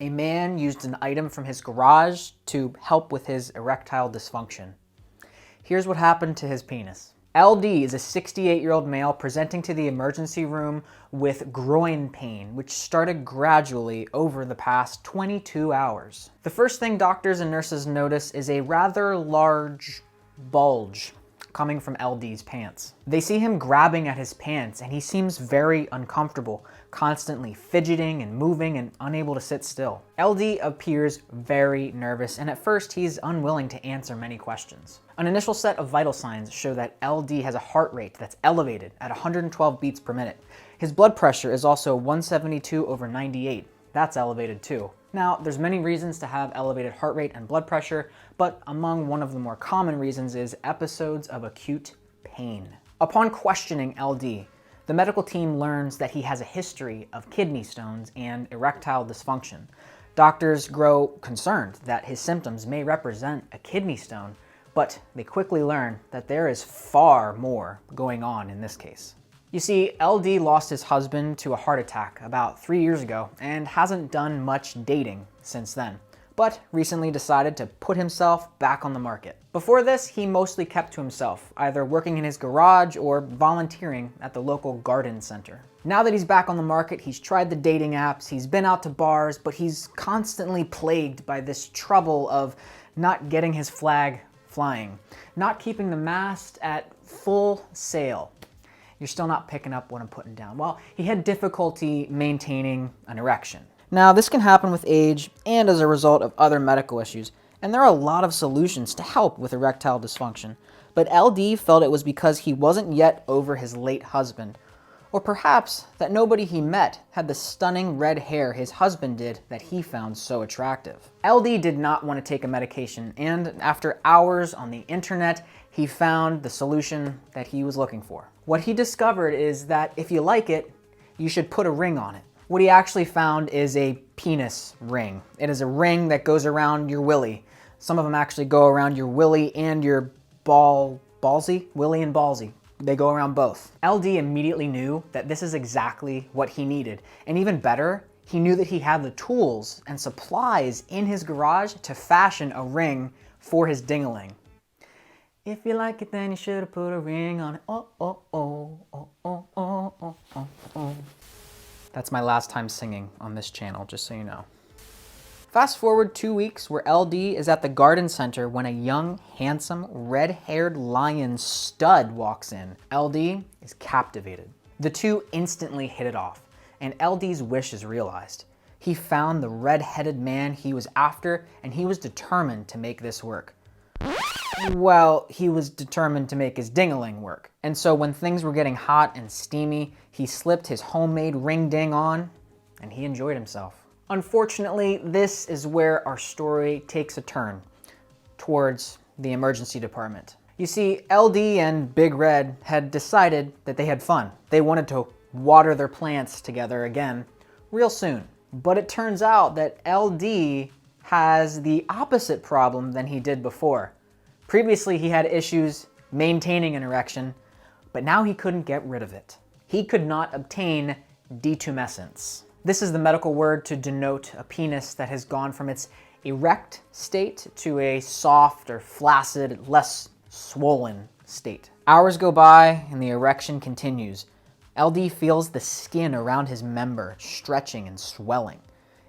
A man used an item from his garage to help with his erectile dysfunction. Here's what happened to his penis. LD is a 68-year-old male presenting to the emergency room with groin pain, which started gradually over the past 22 hours. The first thing doctors and nurses notice is a rather large bulge coming from LD's pants. They see him grabbing at his pants and he seems very uncomfortable, constantly fidgeting and moving and unable to sit still. LD appears very nervous and at first he's unwilling to answer many questions. An initial set of vital signs show that LD has a heart rate that's elevated at 112 beats per minute. His blood pressure is also 172/98. That's elevated too. Now, there's many reasons to have elevated heart rate and blood pressure, but among one of the more common reasons is episodes of acute pain. Upon questioning LD, the medical team learns that he has a history of kidney stones and erectile dysfunction. Doctors grow concerned that his symptoms may represent a kidney stone, but they quickly learn that there is far more going on in this case. You see, LD lost his husband to a heart attack about 3 years ago and hasn't done much dating since then, but recently decided to put himself back on the market. Before this, he mostly kept to himself, either working in his garage or volunteering at the local garden center. Now that he's back on the market, he's tried the dating apps, he's been out to bars, but he's constantly plagued by this trouble of not getting his flag flying, not keeping the mast at full sail. You're still not picking up what I'm putting down. Well, he had difficulty maintaining an erection. Now, this can happen with age and as a result of other medical issues, and there are a lot of solutions to help with erectile dysfunction. But LD felt it was because he wasn't yet over his late husband, or perhaps that nobody he met had the stunning red hair his husband did that he found so attractive. LD did not want to take a medication, and after hours on the internet, he found the solution that he was looking for. What he discovered is that if you like it, you should put a ring on it. What he actually found is a penis ring. It is a ring that goes around your willy. Some of them actually go around your willy and your ballsy, willy and ballsy. They go around both. LD immediately knew that this is exactly what he needed. And even better, he knew that he had the tools and supplies in his garage to fashion a ring for his ding-a-ling. If you like it, then you should have put a ring on it. Oh, oh, oh, oh, oh, oh, oh, oh, oh. That's my last time singing on this channel, just so you know. Fast forward 2 weeks where LD is at the garden center when a young, handsome, red-haired lion stud walks in. LD is captivated. The two instantly hit it off, and LD's wish is realized. He found the red-headed man he was after, and he was determined to make this work. Well, he was determined to make his ding-a-ling work. And so when things were getting hot and steamy, he slipped his homemade ring ding on, and he enjoyed himself. Unfortunately, this is where our story takes a turn towards the emergency department. You see, LD and Big Red had decided that they had fun. They wanted to water their plants together again real soon. But it turns out that LD has the opposite problem than he did before. Previously, he had issues maintaining an erection, but now he couldn't get rid of it. He could not obtain detumescence. This is the medical word to denote a penis that has gone from its erect state to a soft or flaccid, less swollen state. Hours go by and the erection continues. LD feels the skin around his member stretching and swelling.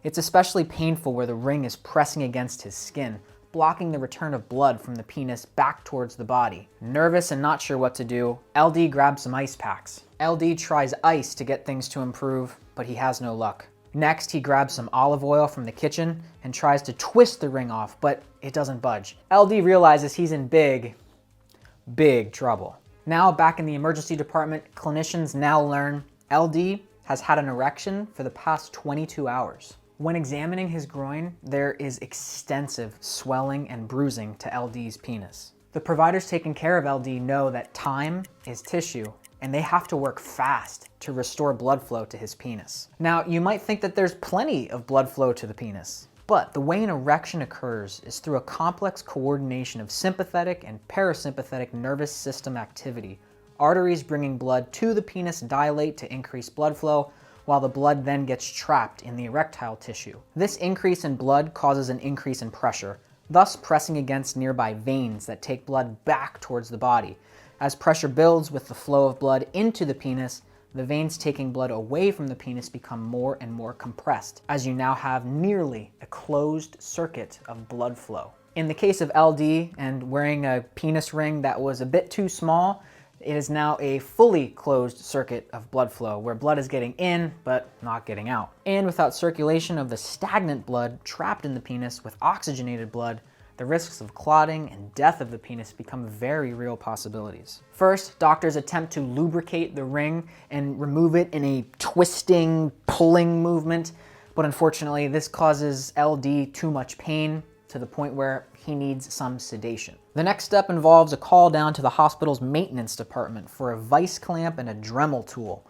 It's especially painful where the ring is pressing against his skin, blocking the return of blood from the penis back towards the body. Nervous and not sure what to do, LD grabs some ice packs. LD tries ice to get things to improve, but he has no luck. Next, he grabs some olive oil from the kitchen and tries to twist the ring off, but it doesn't budge. LD realizes he's in big trouble. Now, back in the emergency department, clinicians now learn LD has had an erection for the past 22 hours. When examining his groin, there is extensive swelling and bruising to LD's penis. The providers taking care of LD know that time is tissue, and they have to work fast to restore blood flow to his penis. Now, you might think that there's plenty of blood flow to the penis, but the way an erection occurs is through a complex coordination of sympathetic and parasympathetic nervous system activity. Arteries bringing blood to the penis dilate to increase blood flow, while the blood then gets trapped in the erectile tissue. This increase in blood causes an increase in pressure, thus pressing against nearby veins that take blood back towards the body. As pressure builds with the flow of blood into the penis, the veins taking blood away from the penis become more and more compressed, as you now have nearly a closed circuit of blood flow. In the case of LD and wearing a penis ring that was a bit too small, it is now a fully closed circuit of blood flow where blood is getting in but not getting out. And without circulation of the stagnant blood trapped in the penis with oxygenated blood, the risks of clotting and death of the penis become very real possibilities. First, doctors attempt to lubricate the ring and remove it in a twisting, pulling movement, but unfortunately this causes LD too much pain to the point where he needs some sedation. The next step involves a call down to the hospital's maintenance department for a vice clamp and a Dremel tool.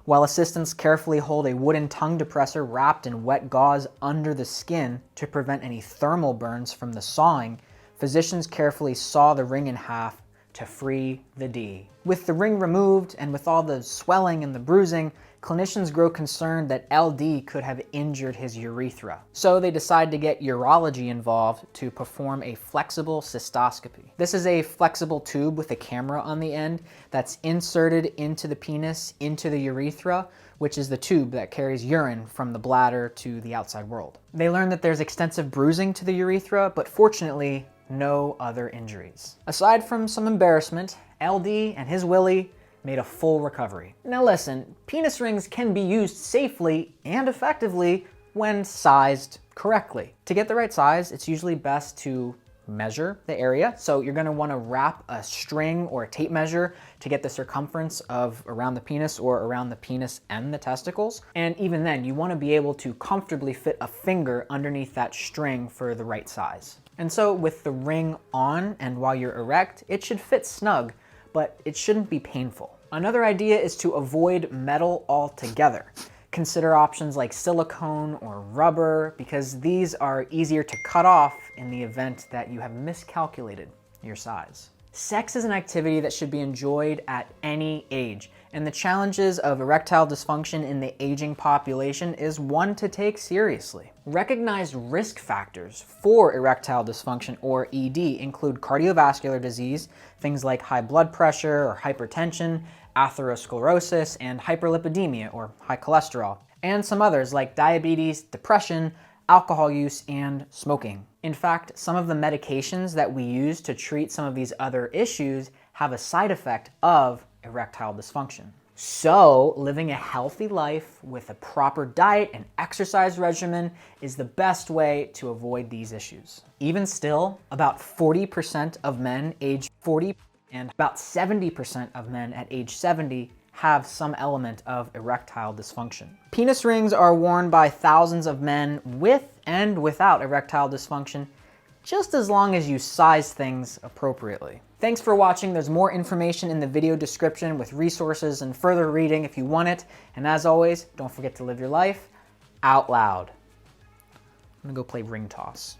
While assistants carefully hold a wooden tongue depressor wrapped in wet gauze under the skin to prevent any thermal burns from the sawing, physicians carefully saw the ring in half to free the D. With the ring removed and with all the swelling and the bruising, clinicians grow concerned that LD could have injured his urethra. So they decide to get urology involved to perform a flexible cystoscopy. This is a flexible tube with a camera on the end that's inserted into the penis, into the urethra, which is the tube that carries urine from the bladder to the outside world. They learn that there's extensive bruising to the urethra, but fortunately, no other injuries. Aside from some embarrassment, LD and his Willie made a full recovery. Now listen, penis rings can be used safely and effectively when sized correctly. To get the right size, it's usually best to measure the area. So you're gonna wanna wrap a string or a tape measure to get the circumference of around the penis or around the penis and the testicles. And even then, you wanna be able to comfortably fit a finger underneath that string for the right size. And so with the ring on and while you're erect, it should fit snug, but it shouldn't be painful. Another idea is to avoid metal altogether. Consider options like silicone or rubber because these are easier to cut off in the event that you have miscalculated your size. Sex is an activity that should be enjoyed at any age, and the challenges of erectile dysfunction in the aging population is one to take seriously. Recognized risk factors for erectile dysfunction, or ED, include cardiovascular disease, things like high blood pressure or hypertension, atherosclerosis, and hyperlipidemia, or high cholesterol, and some others like diabetes, depression, alcohol use, and smoking. In fact, some of the medications that we use to treat some of these other issues have a side effect of erectile dysfunction. So, living a healthy life with a proper diet and exercise regimen is the best way to avoid these issues. Even still, about 40% of men age 40 and about 70% of men at age 70 have some element of erectile dysfunction. Penis rings are worn by thousands of men with and without erectile dysfunction, just as long as you size things appropriately. Thanks for watching. There's more information in the video description with resources and further reading if you want it. And as always, don't forget to live your life out loud. I'm gonna go play ring toss.